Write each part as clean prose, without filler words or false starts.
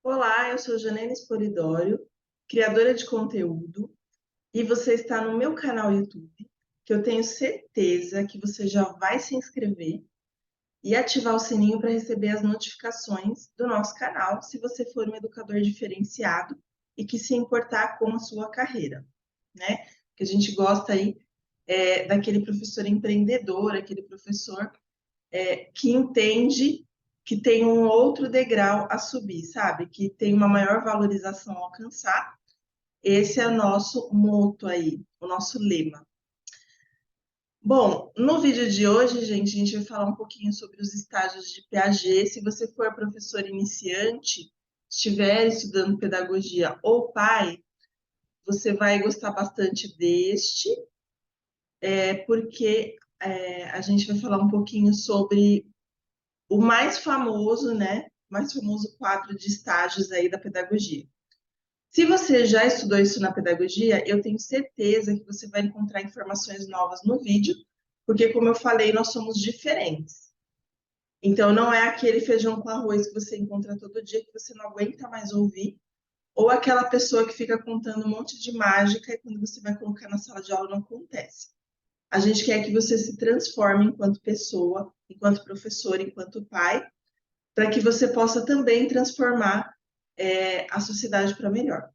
Olá, eu sou Janine Espolidório, criadora de conteúdo, e você está no meu canal YouTube, que eu tenho certeza que você já vai se inscrever e ativar o sininho para receber as notificações do nosso canal, se você for um educador diferenciado e que se importar com a sua carreira, né? Que a gente gosta aí daquele professor empreendedor, aquele professor que entende que tem um outro degrau a subir, sabe? Que tem uma maior valorização a alcançar. Esse é o nosso moto aí, o nosso lema. Bom, no vídeo de hoje, gente, a gente vai falar um pouquinho sobre os estágios de Piaget. Se você for professor iniciante, estiver estudando pedagogia ou pai, você vai gostar bastante deste, porque a gente vai falar um pouquinho sobre o mais famoso, né? Mais famoso quadro de estágios aí da pedagogia. Se você já estudou isso na pedagogia, eu tenho certeza que você vai encontrar informações novas no vídeo, porque, como eu falei, nós somos diferentes. Então, não é aquele feijão com arroz que você encontra todo dia que você não aguenta mais ouvir, ou aquela pessoa que fica contando um monte de mágica e quando você vai colocar na sala de aula não acontece. A gente quer que você se transforme enquanto pessoa, enquanto professor, enquanto pai, para que você possa também transformar a sociedade para melhor.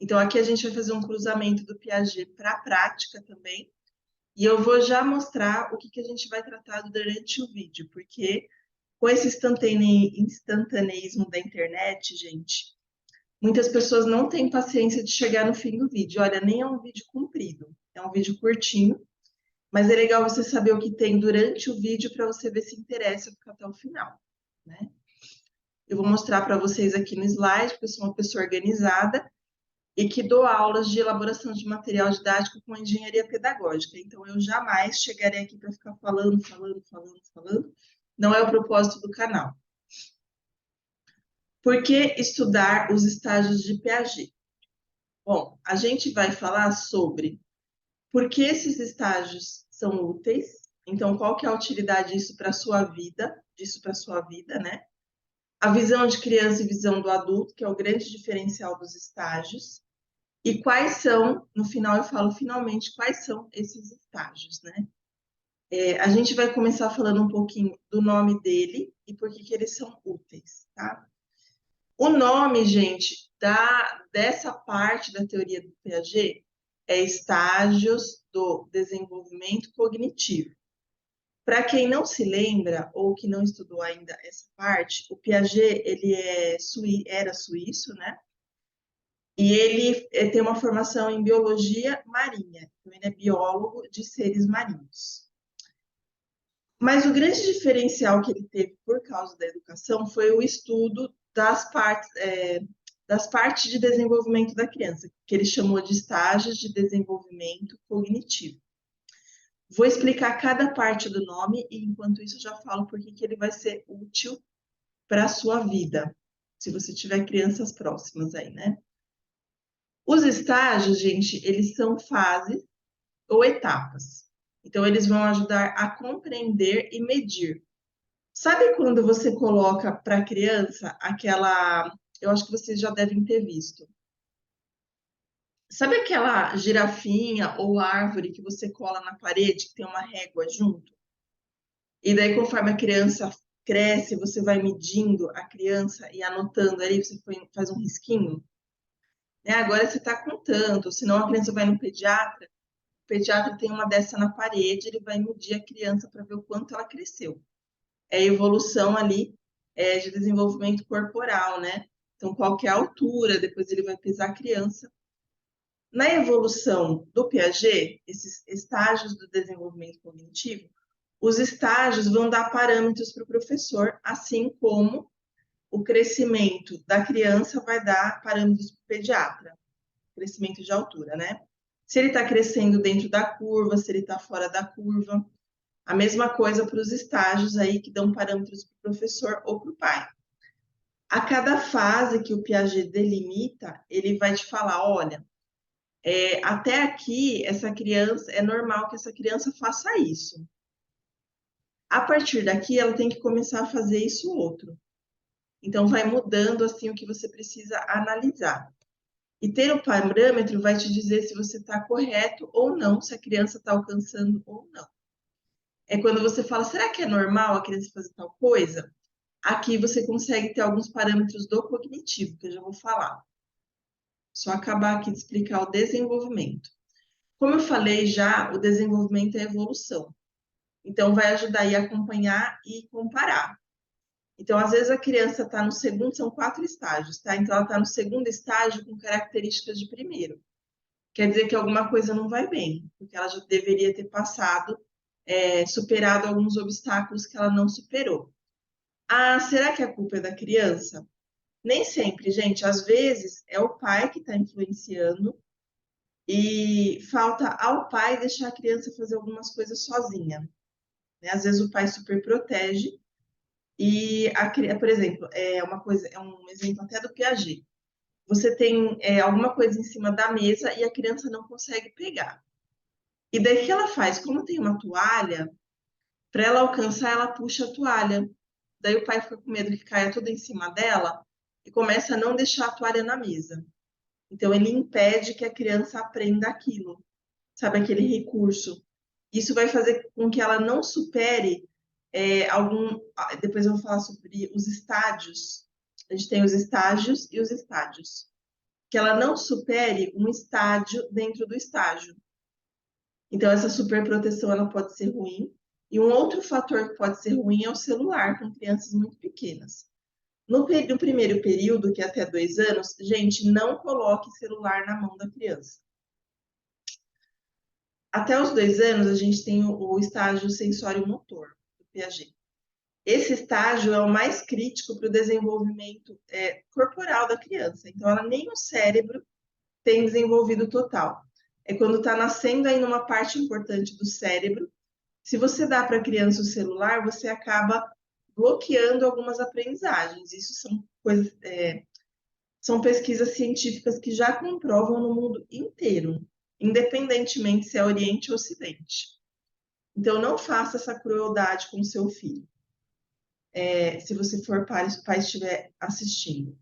Então, aqui a gente vai fazer um cruzamento do Piaget para a prática também, e eu vou já mostrar o que a gente vai tratar durante o vídeo, porque com esse instantaneismo da internet, gente, muitas pessoas não têm paciência de chegar no fim do vídeo. Olha, nem é um vídeo comprido, é um vídeo curtinho, mas é legal você saber o que tem durante o vídeo para você ver se interessa ficar até o final, né? Eu vou mostrar para vocês aqui no slide, porque eu sou uma pessoa organizada e que dou aulas de elaboração de material didático com engenharia pedagógica. Então, eu jamais chegarei aqui para ficar falando. Não é o propósito do canal. Por que estudar os estágios de Piaget? Bom, a gente vai falar sobre por que esses estágios são úteis. Então, qual que é a utilidade disso para a sua vida, né? A visão de criança e visão do adulto, que é o grande diferencial dos estágios. E quais são, no final eu falo finalmente, quais são esses estágios, né? A gente vai começar falando um pouquinho do nome dele e por que eles são úteis, tá? O nome, gente, dessa parte da teoria do Piaget é estágios do desenvolvimento cognitivo. Para quem não se lembra ou que não estudou ainda essa parte, o Piaget ele era suíço, né? E ele tem uma formação em biologia marinha, então ele é biólogo de seres marinhos. Mas o grande diferencial que ele teve por causa da educação foi o estudo das partes de desenvolvimento da criança, que ele chamou de estágios de desenvolvimento cognitivo. Vou explicar cada parte do nome e, enquanto isso, eu já falo por que ele vai ser útil para a sua vida, se você tiver crianças próximas aí, né? Os estágios, gente, eles são fases ou etapas. Então, eles vão ajudar a compreender e medir. Sabe quando você coloca para a criança aquela. Eu acho que vocês já devem ter visto. Sabe aquela girafinha ou árvore que você cola na parede, que tem uma régua junto? E daí, conforme a criança cresce, você vai medindo a criança e anotando ali, faz um risquinho? Né? Agora você está contando, senão a criança vai no pediatra. O pediatra tem uma dessa na parede, ele vai medir a criança para ver o quanto ela cresceu. É a evolução ali de desenvolvimento corporal, né? Então, qual que é a altura, depois ele vai pesar a criança. Na evolução do Piaget, esses estágios do desenvolvimento cognitivo, os estágios vão dar parâmetros para o professor, assim como o crescimento da criança vai dar parâmetros para o pediatra, crescimento de altura, né? Se ele está crescendo dentro da curva, se ele está fora da curva. A mesma coisa para os estágios aí que dão parâmetros para o professor ou para o pai. A cada fase que o Piaget delimita, ele vai te falar, olha, até aqui essa criança é normal que essa criança faça isso. A partir daqui ela tem que começar a fazer isso outro. Então, vai mudando, assim, o que você precisa analisar. E ter o parâmetro vai te dizer se você está correto ou não, se a criança está alcançando ou não. É quando você fala, será que é normal a criança fazer tal coisa? Aqui você consegue ter alguns parâmetros do cognitivo, que eu já vou falar. Só acabar aqui de explicar o desenvolvimento. Como eu falei já, o desenvolvimento é evolução. Então, vai ajudar aí a acompanhar e comparar. Então, às vezes a criança está no segundo, são 4 estágios, tá? Então, ela está no segundo estágio com características de primeiro. Quer dizer que alguma coisa não vai bem, porque ela já deveria ter passado, superado alguns obstáculos que ela não superou. Ah, será que a culpa é da criança? Nem sempre, gente. Às vezes é o pai que está influenciando e falta ao pai deixar a criança fazer algumas coisas sozinha, né? Às vezes o pai super protege e a criança, por exemplo, é um exemplo até do Piaget. Você tem alguma coisa em cima da mesa e a criança não consegue pegar. E daí o que ela faz? Como tem uma toalha, para ela alcançar, ela puxa a toalha. Daí o pai fica com medo que caia tudo em cima dela e começa a não deixar a toalha na mesa. Então ele impede que a criança aprenda aquilo, sabe, aquele recurso. Isso vai fazer com que ela não supere algum. Depois eu vou falar sobre os estádios. A gente tem os estágios e os estádios. Que ela não supere um estádio dentro do estágio. Então, essa superproteção ela pode ser ruim. E um outro fator que pode ser ruim é o celular com crianças muito pequenas. No primeiro período, que é até 2 anos, gente, não coloque celular na mão da criança. Até os 2 anos, a gente tem o estágio sensório-motor, do Piaget. Esse estágio é o mais crítico para o desenvolvimento corporal da criança. Então, ela nem o cérebro tem desenvolvido total. É quando está nascendo aí numa parte importante do cérebro. Se você dá para a criança o celular, você acaba bloqueando algumas aprendizagens. Isso são coisas, são pesquisas científicas que já comprovam no mundo inteiro, independentemente se é Oriente ou Ocidente. Então, não faça essa crueldade com o seu filho, se você for pai, se o pai estiver assistindo.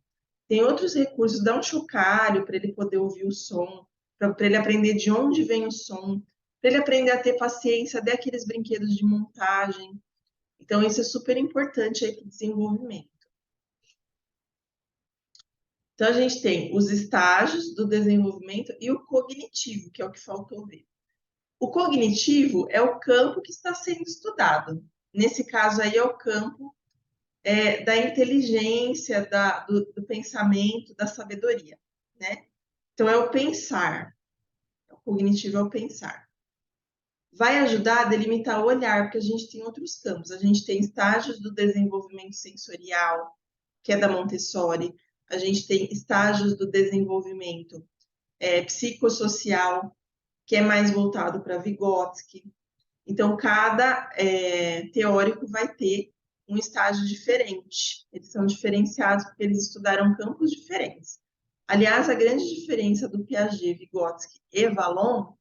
Tem outros recursos, dá um chocalho para ele poder ouvir o som, para ele aprender de onde vem o som, para ele aprender a ter paciência, dê aqueles brinquedos de montagem. Então, isso é super importante aí para o desenvolvimento. Então, a gente tem os estágios do desenvolvimento e o cognitivo, que é o que faltou ver. O cognitivo é o campo que está sendo estudado. Nesse caso aí, é o campo da inteligência, do pensamento, da sabedoria, né? Então, é o pensar. O cognitivo é o pensar. Vai ajudar a delimitar o olhar, porque a gente tem outros campos. A gente tem estágios do desenvolvimento sensorial, que é da Montessori. A gente tem estágios do desenvolvimento psicossocial, que é mais voltado para Vygotsky. Então, cada teórico vai ter um estágio diferente. Eles são diferenciados porque eles estudaram campos diferentes. Aliás, a grande diferença do Piaget, Vygotsky e Vallon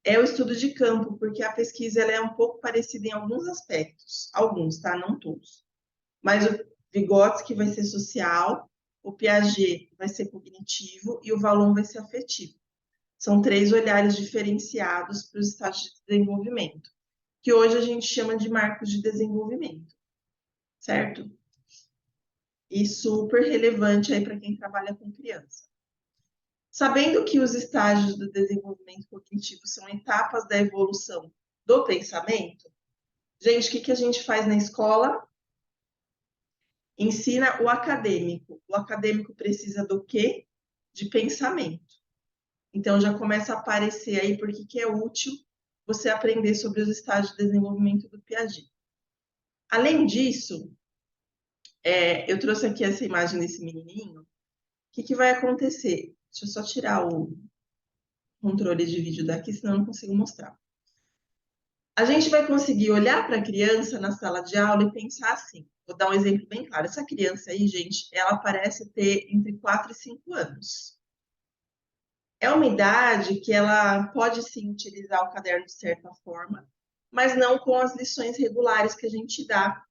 é o estudo de campo, porque a pesquisa ela é um pouco parecida em alguns aspectos. Alguns, tá? Não todos. Mas o Vygotsky vai ser social, o Piaget vai ser cognitivo e o Vallon vai ser afetivo. São 3 olhares diferenciados para os estágios de desenvolvimento, que hoje a gente chama de marcos de desenvolvimento, certo? E super relevante aí para quem trabalha com criança. Sabendo que os estágios do desenvolvimento cognitivo são etapas da evolução do pensamento, gente, o que a gente faz na escola? Ensina o acadêmico. O acadêmico precisa do quê? De pensamento. Então já começa a aparecer aí porque que é útil você aprender sobre os estágios de desenvolvimento do Piaget. Além disso, eu trouxe aqui essa imagem desse menininho. O que vai acontecer? Deixa eu só tirar o controle de vídeo daqui, senão eu não consigo mostrar. A gente vai conseguir olhar para a criança na sala de aula e pensar assim. Vou dar um exemplo bem claro. Essa criança aí, gente, ela parece ter entre 4 e 5 anos. É uma idade que ela pode sim utilizar o caderno de certa forma, mas não com as lições regulares que a gente dá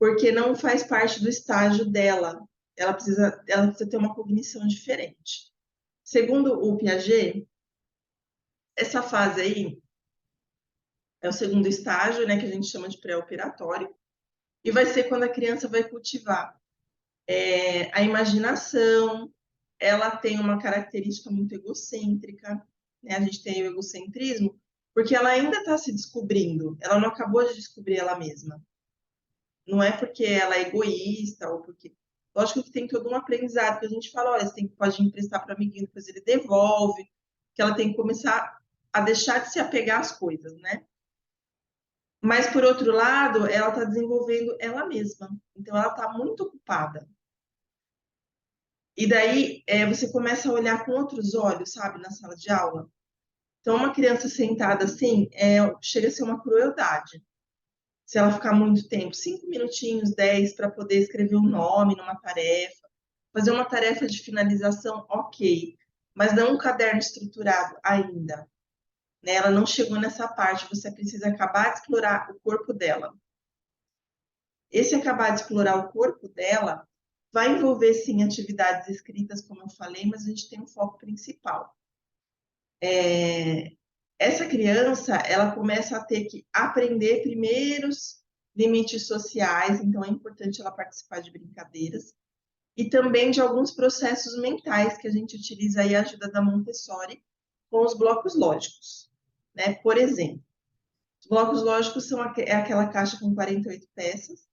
porque não faz parte do estágio dela. Ela precisa ter uma cognição diferente. Segundo o Piaget, essa fase aí é o segundo estágio, né, que a gente chama de pré-operatório, e vai ser quando a criança vai cultivar a imaginação. Ela tem uma característica muito egocêntrica, né? A gente tem o egocentrismo, porque ela ainda está se descobrindo, ela não acabou de descobrir ela mesma. Não é porque ela é egoísta ou porque. Lógico que tem todo um aprendizado que a gente fala, olha, você pode emprestar para o amiguinho, depois ele devolve, que ela tem que começar a deixar de se apegar às coisas, né? Mas, por outro lado, ela está desenvolvendo ela mesma. Então, ela está muito ocupada. E daí, você começa a olhar com outros olhos, sabe, na sala de aula. Então, uma criança sentada assim, chega a ser uma crueldade. Se ela ficar muito tempo, 5 minutinhos, 10, para poder escrever um nome numa tarefa, fazer uma tarefa de finalização, ok, mas não um caderno estruturado ainda. Né? Ela não chegou nessa parte, você precisa acabar de explorar o corpo dela. Esse acabar de explorar o corpo dela vai envolver, sim, atividades escritas, como eu falei, mas a gente tem um foco principal. Essa criança, ela começa a ter que aprender primeiros limites sociais, então é importante ela participar de brincadeiras, e também de alguns processos mentais que a gente utiliza aí a ajuda da Montessori com os blocos lógicos, né? Por exemplo, os blocos lógicos é aquela caixa com 48 peças,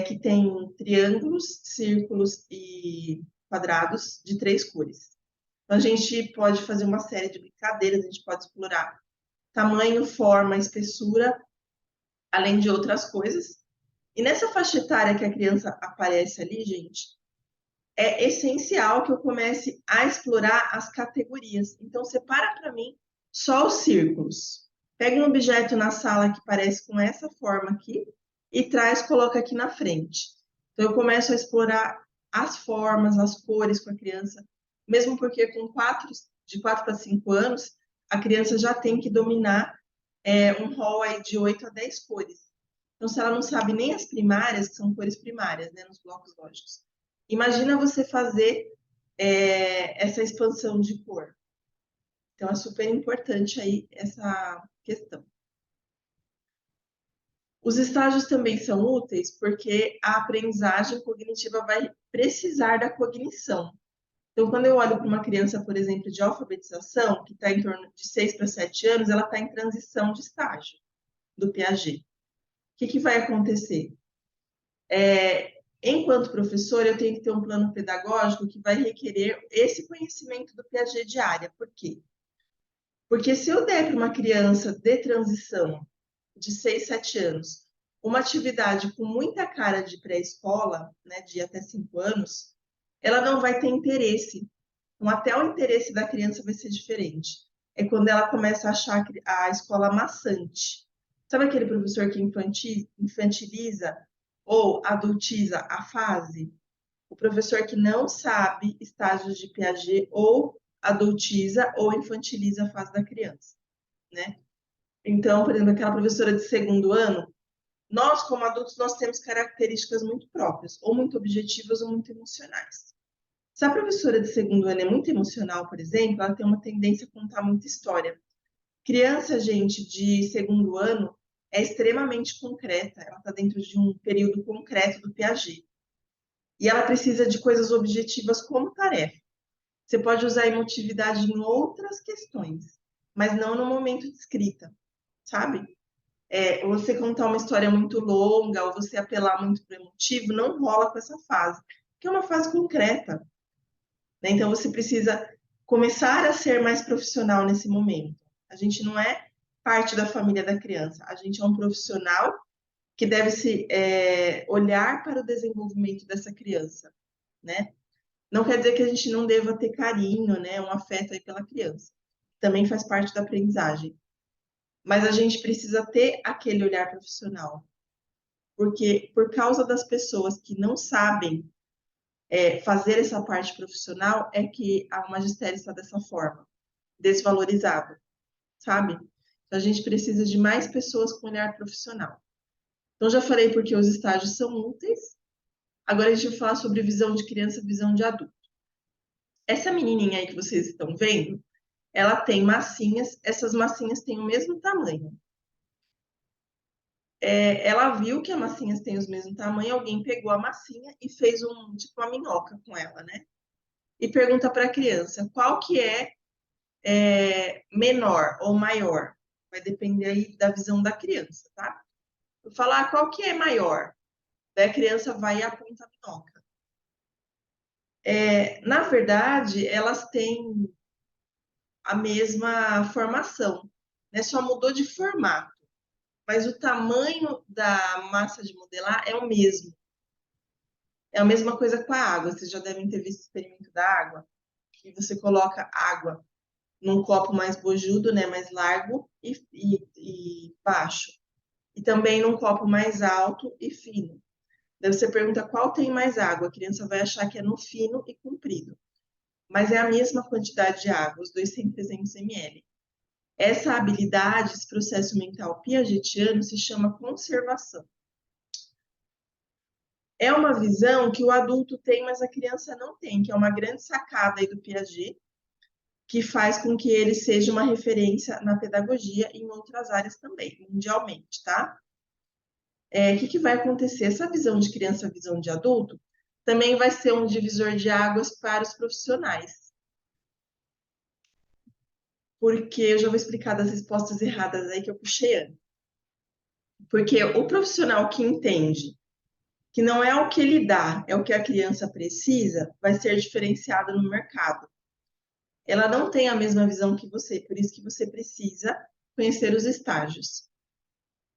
que tem triângulos, círculos e quadrados de 3 cores. Então, a gente pode fazer uma série de brincadeiras, a gente pode explorar tamanho, forma, espessura, além de outras coisas. E nessa faixa etária que a criança aparece ali, gente, é essencial que eu comece a explorar as categorias. Então, separa para mim só os círculos. Pega um objeto na sala que parece com essa forma aqui e coloca aqui na frente. Então, eu começo a explorar as formas, as cores com a criança, mesmo porque de 4 para 5 anos, a criança já tem que dominar um rol aí de 8 a 10 cores. Então, se ela não sabe nem as primárias, que são cores primárias, né, nos blocos lógicos, imagina você fazer essa expansão de cor. Então, é super importante aí essa questão. Os estágios também são úteis porque a aprendizagem cognitiva vai precisar da cognição. Então, quando eu olho para uma criança, por exemplo, de alfabetização, que está em torno de 6 para 7 anos, ela está em transição de estágio do Piaget. O que vai acontecer? Enquanto professor, eu tenho que ter um plano pedagógico que vai requerer esse conhecimento do Piaget de área. Por quê? Porque se eu der para uma criança de transição de 6, 7 anos uma atividade com muita cara de pré-escola, né, de até 5 anos, ela não vai ter interesse. Então, até o interesse da criança vai ser diferente. É quando ela começa a achar a escola maçante. Sabe aquele professor que infantiliza ou adultiza a fase? O professor que não sabe estágios de Piaget ou adultiza ou infantiliza a fase da criança, né? Então, por exemplo, aquela professora de segundo ano, nós, como adultos, nós temos características muito próprias, ou muito objetivas ou muito emocionais. Se a professora de segundo ano é muito emocional, por exemplo, ela tem uma tendência a contar muita história. Criança, gente, de segundo ano é extremamente concreta, ela está dentro de um período concreto do Piaget. E ela precisa de coisas objetivas como tarefa. Você pode usar a emotividade em outras questões, mas não no momento de escrita, sabe? Você contar uma história muito longa ou você apelar muito para o emotivo, não rola com essa fase, que é uma fase concreta. Né? Então, você precisa começar a ser mais profissional nesse momento. A gente não é parte da família da criança, a gente é um profissional que deve se olhar para o desenvolvimento dessa criança, né? Não quer dizer que a gente não deva ter carinho, né, um afeto aí pela criança. Também faz parte da aprendizagem. Mas a gente precisa ter aquele olhar profissional. Porque por causa das pessoas que não sabem fazer essa parte profissional, é que a magistério está dessa forma, desvalorizado, sabe? Então, a gente precisa de mais pessoas com olhar profissional. Então, já falei porque os estágios são úteis. Agora a gente vai falar sobre visão de criança e visão de adulto. Essa menininha aí que vocês estão vendo, ela tem massinhas, essas massinhas têm o mesmo tamanho. Ela viu que as massinhas têm o mesmo tamanho, alguém pegou a massinha e fez tipo uma minhoca com ela, né? E pergunta para a criança qual que menor ou maior. Vai depender aí da visão da criança, tá? Eu falar qual que é maior. Daí a criança vai e aponta a minhoca. Na verdade, elas têm a mesma formação, né? Só mudou de formato, mas o tamanho da massa de modelar é o mesmo. É a mesma coisa com a água. Vocês já devem ter visto o experimento da água, que você coloca água num copo mais bojudo, né, mais largo e baixo. E também num copo mais alto e fino. Daí você pergunta qual tem mais água. A criança vai achar que é no fino e comprido. Mas é a mesma quantidade de água, os dois têm 300 ml. Essa habilidade, esse processo mental piagetiano se chama conservação. É uma visão que o adulto tem, mas a criança não tem, que é uma grande sacada aí do Piaget, que faz com que ele seja uma referência na pedagogia e em outras áreas também, mundialmente, tá? O que vai acontecer? Essa visão de criança, visão de adulto, também vai ser um divisor de águas para os profissionais. Porque eu já vou explicar das respostas erradas aí que eu puxei antes. Porque o profissional que entende que não é o que ele dá, é o que a criança precisa, vai ser diferenciado no mercado. Ela não tem a mesma visão que você, por isso que você precisa conhecer os estágios.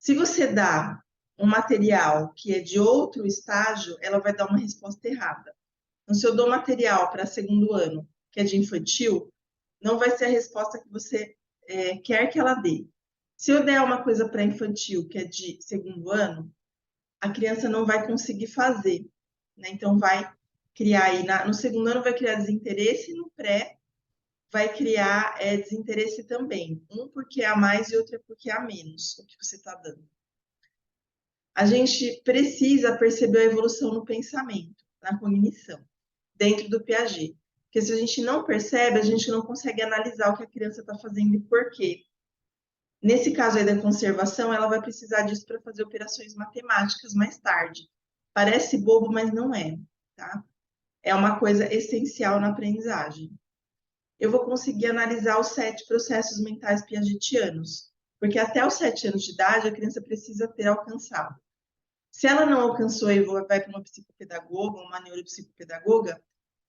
Se você dá um material que é de outro estágio, ela vai dar uma resposta errada. Então, se eu dou material para segundo ano, que é de infantil, não vai ser a resposta que você quer que ela dê. Se eu der uma coisa para infantil, que é de segundo ano, a criança não vai conseguir fazer, né? Então, vai criar aí, no segundo ano vai criar desinteresse, e no pré vai criar desinteresse também. Um porque é a mais e outro é porque é a menos, o que você está dando. A gente precisa perceber a evolução no pensamento, na cognição, dentro do Piaget. Porque se a gente não percebe, a gente não consegue analisar o que a criança está fazendo e por quê. Nesse caso aí da conservação, ela vai precisar disso para fazer operações matemáticas mais tarde. Parece bobo, mas não é, tá? É uma coisa essencial na aprendizagem. Eu vou conseguir analisar os 7 processos mentais piagetianos, porque até os 7 anos de idade a criança precisa ter alcançado. Se ela não alcançou e vai para uma psicopedagoga, uma neuropsicopedagoga,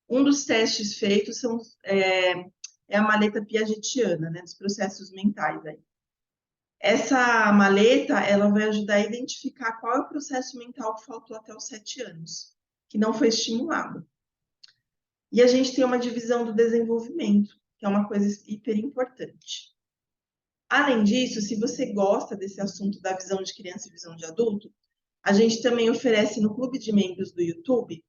um dos testes feitos é a maleta piagetiana, né, dos processos mentais. Aí. Essa maleta, ela vai ajudar a identificar qual é o processo mental que faltou até os 7 anos, que não foi estimulado. E a gente tem uma divisão do desenvolvimento, que é uma coisa hiper importante. Além disso, se você gosta desse assunto da visão de criança e visão de adulto, a gente também oferece no clube de membros do YouTube,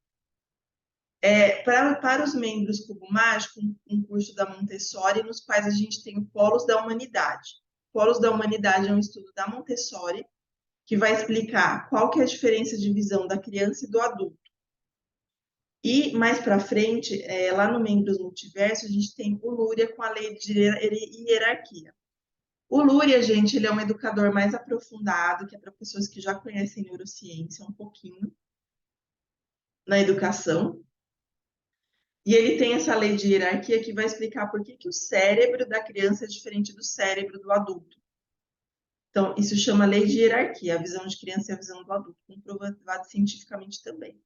para os membros Cubo Mágico, um curso da Montessori, nos quais a gente tem o Polos da Humanidade. Polos da Humanidade é um estudo da Montessori, que vai explicar qual que é a diferença de visão da criança e do adulto. E mais para frente, lá no Membros Multiverso, a gente tem o Lúria com a lei de hierarquia. O Lúria, gente, ele é um educador mais aprofundado, que é para pessoas que já conhecem neurociência um pouquinho na educação. E ele tem essa lei de hierarquia que vai explicar por que o cérebro da criança é diferente do cérebro do adulto. Então, isso chama lei de hierarquia, a visão de criança e a visão do adulto, comprovado cientificamente também.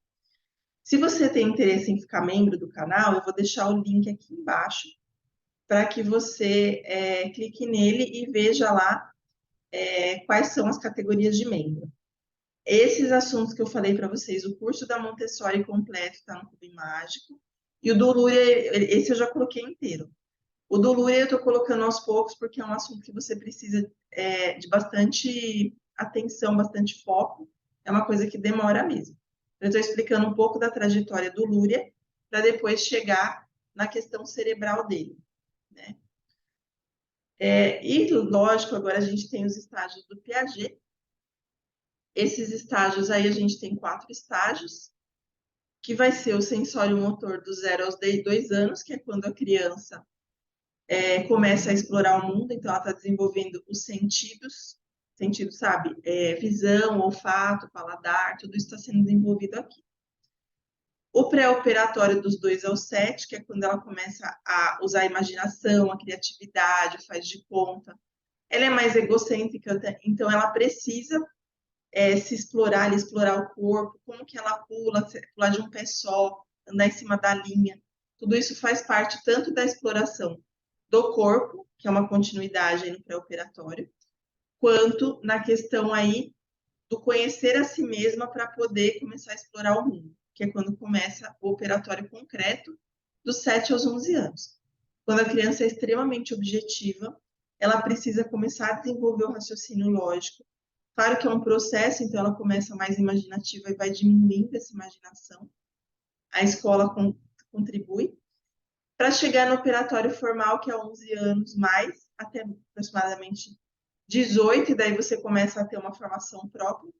Se você tem interesse em ficar membro do canal, eu vou deixar o link aqui embaixo para que você clique nele e veja lá quais são as categorias de membro. Esses assuntos que eu falei para vocês, o curso da Montessori completo está no Clube Mágico, e o do Lúria, esse eu já coloquei inteiro. O do Lúria eu estou colocando aos poucos, porque é um assunto que você precisa de bastante atenção, bastante foco, é uma coisa que demora mesmo. Eu estou explicando um pouco da trajetória do Lúria, para depois chegar na questão cerebral dele, né? E, lógico, agora a gente tem os estágios do Piaget, Esses estágios aí, a gente tem 4 estágios, que vai ser o sensório motor do 0 aos 2 anos, que é quando a criança começa a explorar o mundo, então ela está desenvolvendo os sentidos, sabe? Visão, olfato, paladar, tudo isso está sendo desenvolvido aqui. O pré-operatório dos 2 aos 7, que é quando ela começa a usar a imaginação, a criatividade, faz de conta. Ela é mais egocêntrica, então ela precisa se explorar, explorar o corpo, como que ela pula, pular de um pé só, andar em cima da linha. Tudo isso faz parte tanto da exploração do corpo, que é uma continuidade aí no pré-operatório, quanto na questão aí do conhecer a si mesma para poder começar a explorar o mundo, que é quando começa o operatório concreto dos 7 aos 11 anos. Quando a criança é extremamente objetiva, ela precisa começar a desenvolver o raciocínio lógico. Claro que é um processo, então ela começa mais imaginativa e vai diminuindo essa imaginação. A escola contribui para chegar no operatório formal, que é 11 anos mais, até aproximadamente 18, e daí você começa a ter uma formação própria.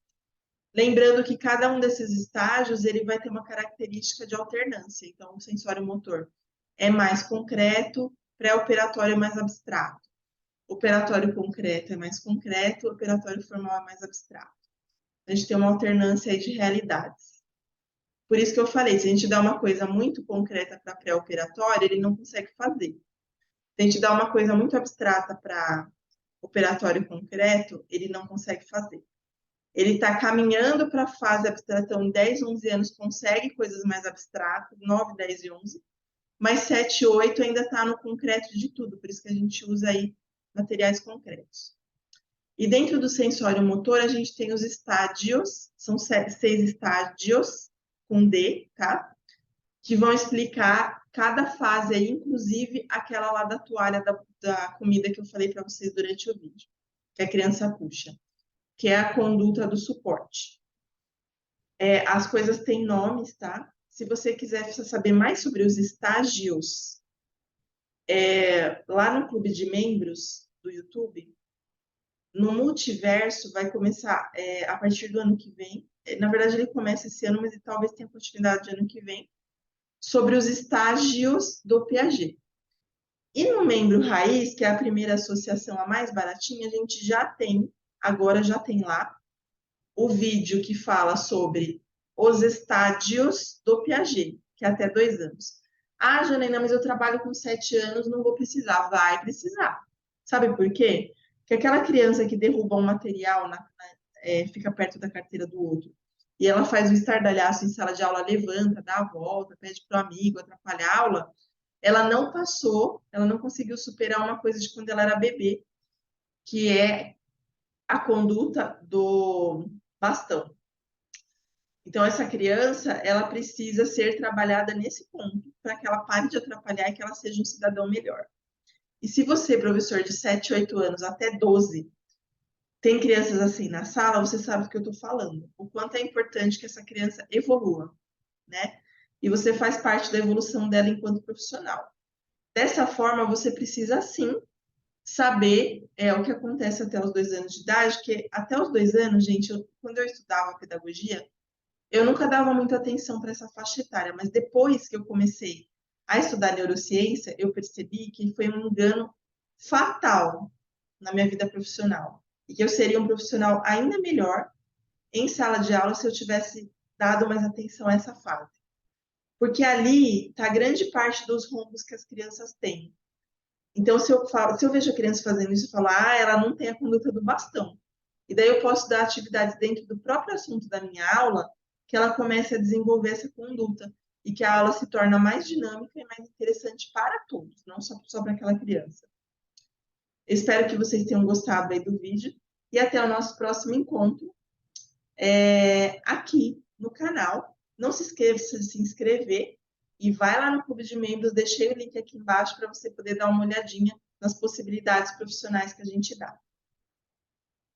Lembrando que cada um desses estágios ele vai ter uma característica de alternância. Então, o sensório motor é mais concreto, pré-operatório é mais abstrato. Operatório concreto é mais concreto, operatório formal é mais abstrato. A gente tem uma alternância aí de realidades. Por isso que eu falei, se a gente dá uma coisa muito concreta para pré-operatório, ele não consegue fazer. Se a gente dá uma coisa muito abstrata para operatório concreto, ele não consegue fazer. Ele está caminhando para a fase abstração em 10, 11 anos, consegue coisas mais abstratas, 9, 10 e 11, mas 7 e 8 ainda está no concreto de tudo, por isso que a gente usa aí materiais concretos. E dentro do sensório motor, a gente tem os estádios, são 6 estádios, com D, tá? Que vão explicar cada fase aí, inclusive aquela lá da toalha da comida que eu falei para vocês durante o vídeo, que a criança puxa, que é a conduta do suporte. As coisas têm nomes, tá? Se você quiser saber mais sobre os estágios, lá no clube de membros do YouTube, no Multiverso vai começar a partir do ano que vem. Na verdade, ele começa esse ano, mas talvez tenha continuidade de ano que vem, sobre os estágios do Piaget. E no Membro Raiz, que é a primeira associação, a mais baratinha, a gente agora já tem lá, o vídeo que fala sobre os estádios do Piaget, que é até 2 anos. Ah, Janaína, mas eu trabalho com 7 anos, não vou precisar. Vai precisar. Sabe por quê? Porque aquela criança que derruba um material, fica perto da carteira do outro, e ela faz o estardalhaço em sala de aula, levanta, dá a volta, pede para o amigo, atrapalha a aula, ela não passou, ela não conseguiu superar uma coisa de quando ela era bebê, que é a conduta do bastão. Então, essa criança, ela precisa ser trabalhada nesse ponto, para que ela pare de atrapalhar e que ela seja um cidadão melhor. E se você, professor de 7, 8 anos até 12, tem crianças assim na sala, você sabe do que eu estou falando. O quanto é importante que essa criança evolua, né? E você faz parte da evolução dela enquanto profissional. Dessa forma, você precisa, sim, saber o que acontece até os 2 anos de idade, que até os 2 anos, gente, quando eu estudava pedagogia, eu nunca dava muita atenção para essa faixa etária, mas depois que eu comecei a estudar neurociência, eu percebi que foi um engano fatal na minha vida profissional. E que eu seria um profissional ainda melhor em sala de aula se eu tivesse dado mais atenção a essa fase. Porque ali está grande parte dos rombos que as crianças têm. Então, se eu vejo a criança fazendo isso, eu falo, ela não tem a conduta do bastão. E daí eu posso dar atividades dentro do próprio assunto da minha aula que ela comece a desenvolver essa conduta e que a aula se torna mais dinâmica e mais interessante para todos, não só para aquela criança. Espero que vocês tenham gostado aí do vídeo e até o nosso próximo encontro aqui no canal. Não se esqueça de se inscrever e vai lá no Clube de Membros, deixei o link aqui embaixo para você poder dar uma olhadinha nas possibilidades profissionais que a gente dá.